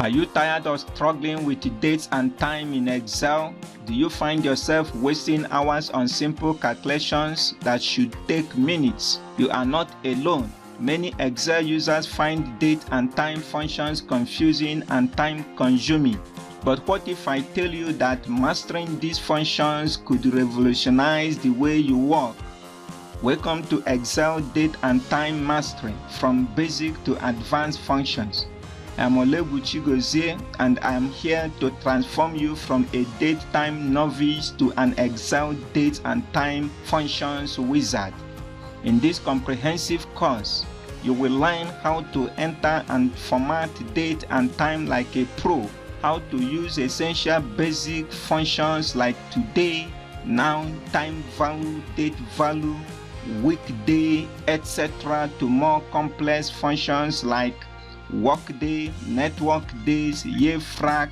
Are you tired of struggling with dates and time in Excel? Do you find yourself wasting hours on simple calculations that should take minutes? You are not alone. Many Excel users find date and time functions confusing and time-consuming. But what if I tell you that mastering these functions could revolutionize the way you work? Welcome to Excel Date and Time Mastery, from basic to advanced functions. I'm Oleguchi Gozie, and I'm here to transform you from a date-time novice to an Excel date and time functions wizard. In this comprehensive course, you will learn how to enter and format date and time like a pro, how to use essential basic functions like today, now, time value, date value, weekday, etc. to more complex functions like workday, network days, year frac,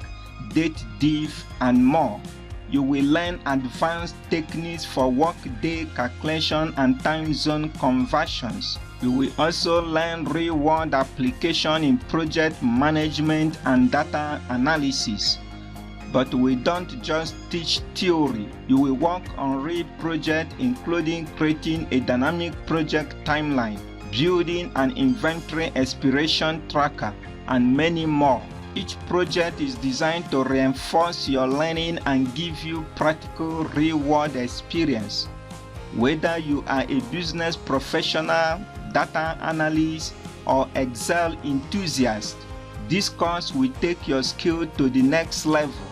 date diff, and more. You will learn advanced techniques for workday calculation and time zone conversions. You will also learn real-world application in project management and data analysis. But we don't just teach theory. You will work on real projects, including creating a dynamic project timeline, building an inventory expiration tracker, and many more. Each project is designed to reinforce your learning and give you practical real-world experience. Whether you are a business professional, data analyst, or Excel enthusiast, this course will take your skill to the next level.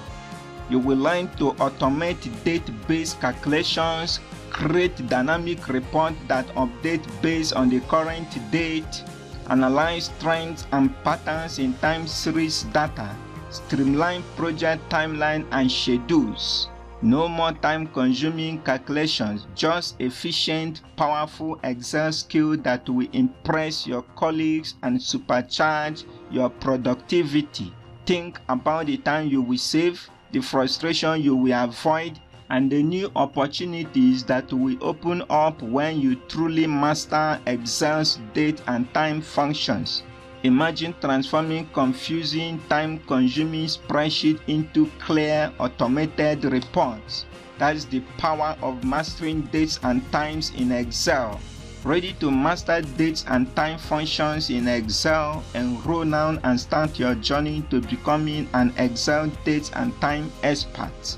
You will learn to automate date-based calculations, create dynamic reports that update based on the current date, analyze trends and patterns in time series data, streamline project timeline and schedules. No more time-consuming calculations, just efficient, powerful Excel skill that will impress your colleagues and supercharge your productivity. Think about the time you will save, the frustration you will avoid, and the new opportunities that will open up when you truly master Excel's date and time functions. Imagine transforming confusing, time-consuming spreadsheets into clear, automated reports. That's the power of mastering dates and times in Excel. Ready to master dates and time functions in Excel? Enroll now and start your journey to becoming an Excel dates and time expert.